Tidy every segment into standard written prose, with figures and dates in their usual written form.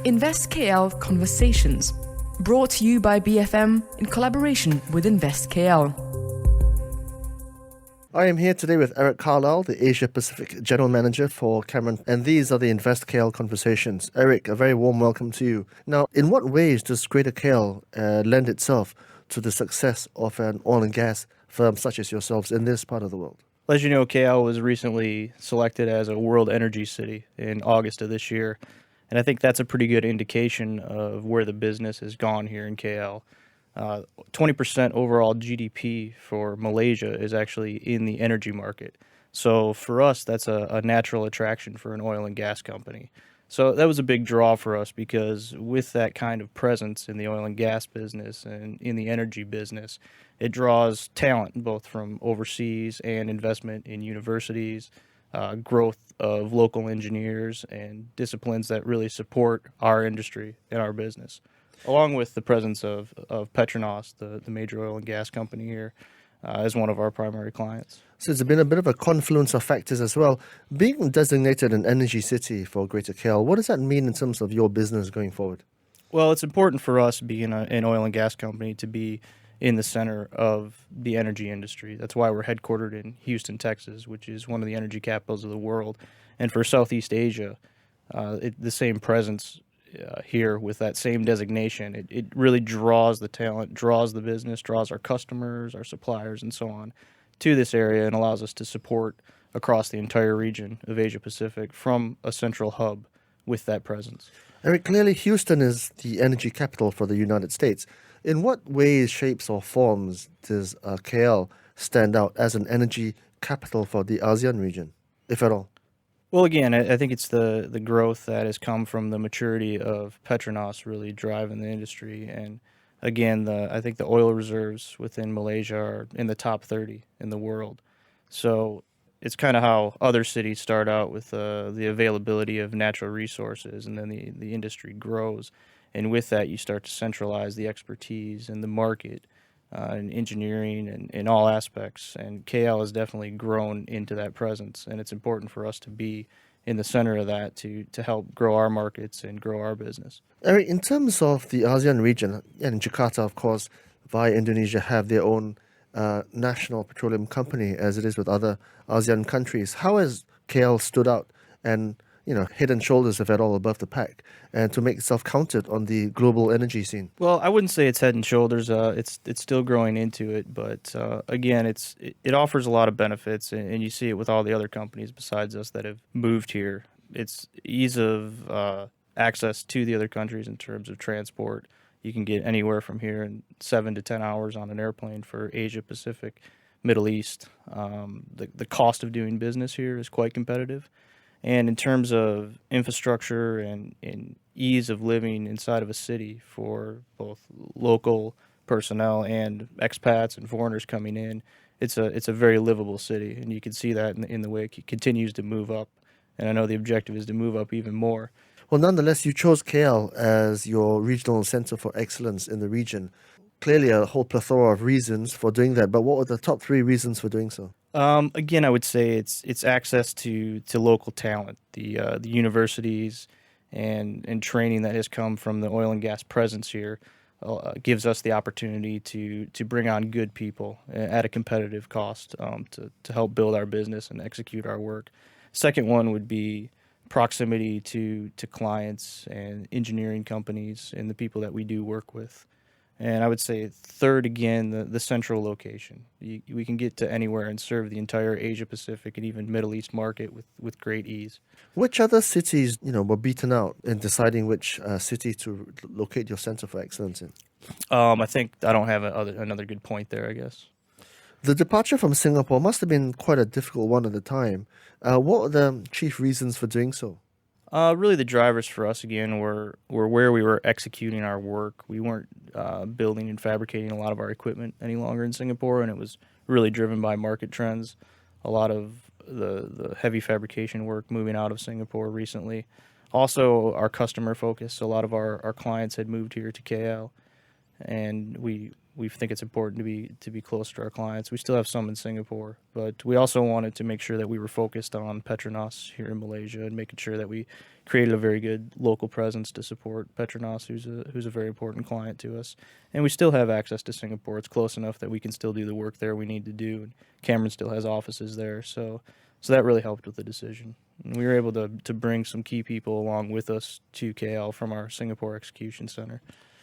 InvestKL Conversations, brought to you by BFM in collaboration with InvestKL. I am here today with Aric Carlisle, the Asia Pacific General Manager for Cameron, and these are the InvestKL Conversations. Aric, a very warm welcome to you. Now, in what ways does Greater KL lend itself to the success of an oil and gas firm such as yourselves in this part of the world? As you know, KL was recently selected as a World Energy City in August of this year, and I think that's a pretty good indication of where the business has gone here in KL. 20% overall GDP for Malaysia is actually in the energy market. So for us, that's a natural attraction for an oil and gas company. So that was a big draw for us because with that kind of presence in the oil and gas business and in the energy business, it draws talent both from overseas and investment in universities, growth of local engineers and disciplines that really support our industry and our business, along with the presence of Petronas, the major oil and gas company here, as one of our primary clients. So it's been a bit of a confluence of factors as well. Being designated an energy city for Greater KL, what does that mean in terms of your business going forward? Well, it's important for us, being an oil and gas company, to be in the center of the energy industry. That's why we're headquartered in Houston, Texas, which is one of the energy capitals of the world. And for Southeast Asia, the same presence here with that same designation, it really draws the talent, draws the business, draws our customers, our suppliers, and so on to this area, and allows us to support across the entire region of Asia Pacific from a central hub with that presence. Aric, clearly Houston is the energy capital for the United States. In what ways, shapes, or forms does KL stand out as an energy capital for the ASEAN region, if at all? Well, again, I think it's the growth that has come from the maturity of Petronas really driving the industry. And again, I think the oil reserves within Malaysia are in the top 30 in the world. So it's kind of how other cities start out with the availability of natural resources, and then the industry grows. And with that, you start to centralize the expertise and the market and engineering and in all aspects. And KL has definitely grown into that presence, and it's important for us to be in the center of that to help grow our markets and grow our business. Aric, in terms of the ASEAN region, and Jakarta, of course, via Indonesia, have their own national petroleum company, as it is with other ASEAN countries. How has KL stood out and head and shoulders, if at all, above the pack, and to make itself counted on the global energy scene? Well, I wouldn't say it's head and shoulders. It's still growing into it, but again, it offers a lot of benefits, and you see it with all the other companies besides us that have moved here. It's ease of access to the other countries in terms of transport. You can get anywhere from here in 7 to 10 hours on an airplane for Asia Pacific, Middle East. The cost of doing business here is quite competitive. And in terms of infrastructure and ease of living inside of a city for both local personnel and expats and foreigners coming in, it's a very livable city, and you can see that in the way it continues to move up. And I know the objective is to move up even more. Well, nonetheless, you chose KL as your regional center for excellence in the region. Clearly a whole plethora of reasons for doing that, but what were the top 3 reasons for doing so? Again, I would say it's access to local talent, the universities and training that has come from the oil and gas presence here gives us the opportunity to bring on good people at a competitive cost to help build our business and execute our work. Second one would be proximity to clients and engineering companies and the people that we do work with. And I would say third, again, the central location. We can get to anywhere and serve the entire Asia Pacific and even Middle East market with great ease. Which other cities, were beaten out in deciding which city to locate your center for excellence in? I think I don't have another good point there, I guess. The departure from Singapore must have been quite a difficult one at the time. What were the chief reasons for doing so? Really, the drivers for us, again, were where we were executing our work. We weren't building and fabricating a lot of our equipment any longer in Singapore, and it was really driven by market trends. A lot of the heavy fabrication work moving out of Singapore recently. Also, our customer focus. A lot of our clients had moved here to KL, and we we think it's important to be close to our clients. We still have some in Singapore, but we also wanted to make sure that we were focused on Petronas here in Malaysia and making sure that we created a very good local presence to support Petronas, who's a very important client to us. And we still have access to Singapore. It's close enough that we can still do the work there we need to do. And Cameron still has offices there, so that really helped with the decision. And we were able to bring some key people along with us to KL from our Singapore Execution Center.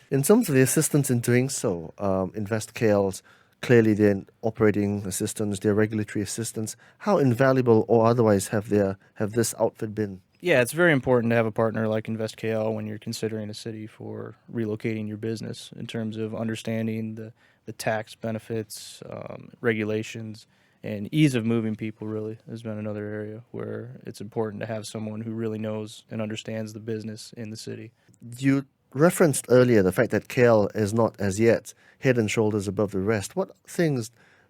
In terms of the assistance in doing so, InvestKL's clearly their operating assistance, their regulatory assistance, how invaluable or otherwise have this outfit been? Yeah, it's very important to have a partner like InvestKL when you're considering a city for relocating your business in terms of understanding the tax benefits, regulations, and ease of moving people really has been another area where it's important to have someone who really knows and understands the business in the city. You referenced earlier the fact that KL is not as yet head and shoulders above the rest. What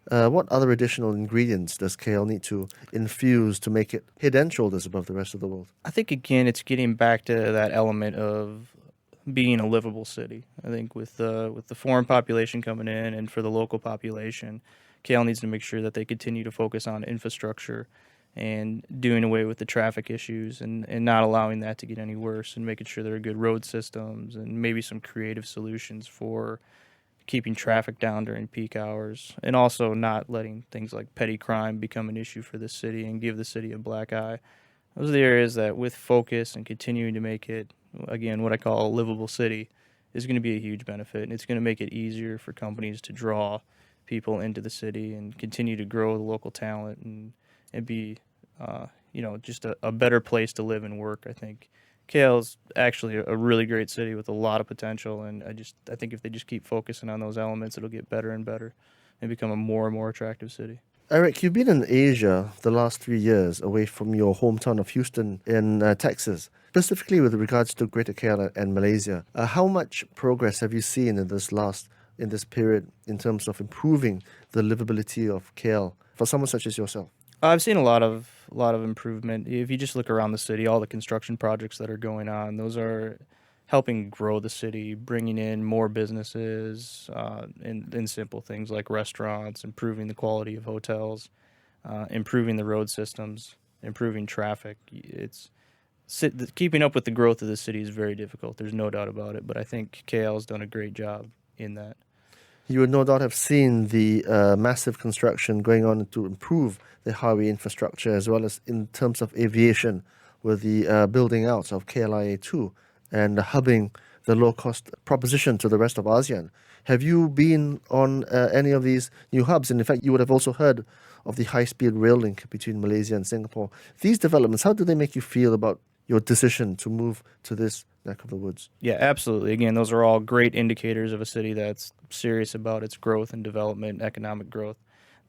other additional ingredients does KL need to infuse to make it head and shoulders above the rest of the world? I think, again, it's getting back to that element of being a livable city. I think with the foreign population coming in and for the local population, KL needs to make sure that they continue to focus on infrastructure and doing away with the traffic issues and not allowing that to get any worse and making sure there are good road systems and maybe some creative solutions for keeping traffic down during peak hours, and also not letting things like petty crime become an issue for the city and give the city a black eye. Those are the areas that, with focus and continuing to make it, again, what I call a livable city, is going to be a huge benefit. And it's going to make it easier for companies to draw people into the city and continue to grow the local talent and be, just a better place to live and work. I think KL is actually a really great city with a lot of potential, and I think if they just keep focusing on those elements, it'll get better and better and become a more and more attractive city. Aric, you've been in Asia the last 3 years, away from your hometown of Houston in Texas, specifically with regards to Greater Kuala and Malaysia. How much progress have you seen in this period in terms of improving the livability of KL for someone such as yourself? I've seen a lot of improvement. If you just look around the city, all the construction projects that are going on, those are helping grow the city, bringing in more businesses, and simple things like restaurants, improving the quality of hotels, improving the road systems, improving traffic. Keeping up with the growth of the city is very difficult. There's no doubt about it. But I think KL has done a great job in that. You would no doubt have seen the massive construction going on to improve the highway infrastructure, as well as in terms of aviation, with the building out of KLIA2 and hubbing the low-cost proposition to the rest of ASEAN. Have you been on any of these new hubs? And in fact, you would have also heard of the high-speed rail link between Malaysia and Singapore. These developments, how do they make you feel about your decision to move to this neck of the woods? Yeah, absolutely. Again, those are all great indicators of a city that's serious about its growth and development, economic growth.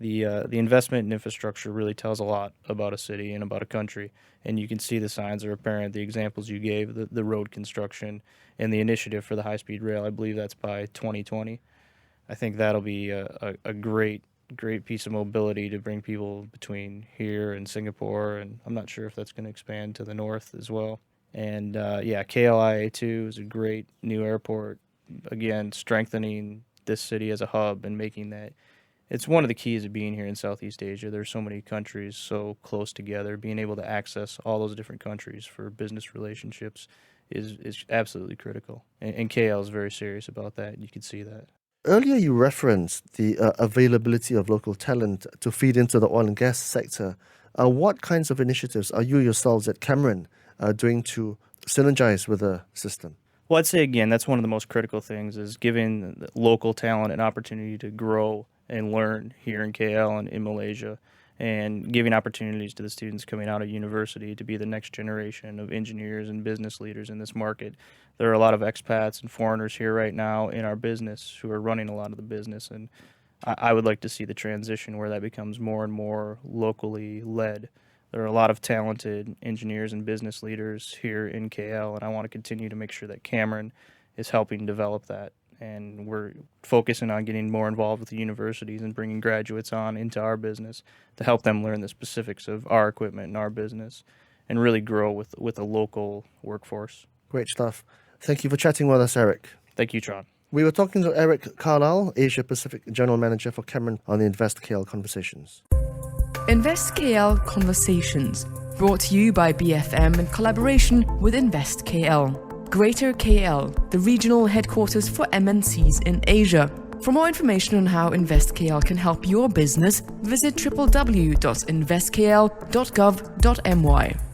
The investment in infrastructure really tells a lot about a city and about a country, and you can see the signs are apparent. The examples you gave, the road construction and the initiative for the high-speed rail, I believe that's by 2020. I think that'll be a great piece of mobility to bring people between here and Singapore, and I'm not sure if that's going to expand to the north as well. And KLIA2 is a great new airport, again, strengthening this city as a hub and making that. It's one of the keys of being here in Southeast Asia. There's so many countries so close together. Being able to access all those different countries for business relationships is absolutely critical. And KL is very serious about that. You can see that. Earlier, you referenced the availability of local talent to feed into the oil and gas sector. What kinds of initiatives are you yourselves at Cameron doing to synergize with the system? Well, I'd say, again, that's one of the most critical things is giving local talent an opportunity to grow and learn here in KL and in Malaysia, and giving opportunities to the students coming out of university to be the next generation of engineers and business leaders in this market. There are a lot of expats and foreigners here right now in our business who are running a lot of the business, and I would like to see the transition where that becomes more and more locally led. There are a lot of talented engineers and business leaders here in KL, and I want to continue to make sure that Cameron is helping develop that. And we're focusing on getting more involved with the universities and bringing graduates on into our business to help them learn the specifics of our equipment and our business and really grow with a local workforce. Great stuff. Thank you for chatting with us, Aric. Thank you, Tron. We were talking to Aric Carlisle, Asia Pacific General Manager for Cameron, on the InvestKL Conversations. InvestKL Conversations, brought to you by BFM in collaboration with InvestKL. Greater KL, the regional headquarters for MNCs in Asia. For more information on how InvestKL can help your business, visit www.investkl.gov.my.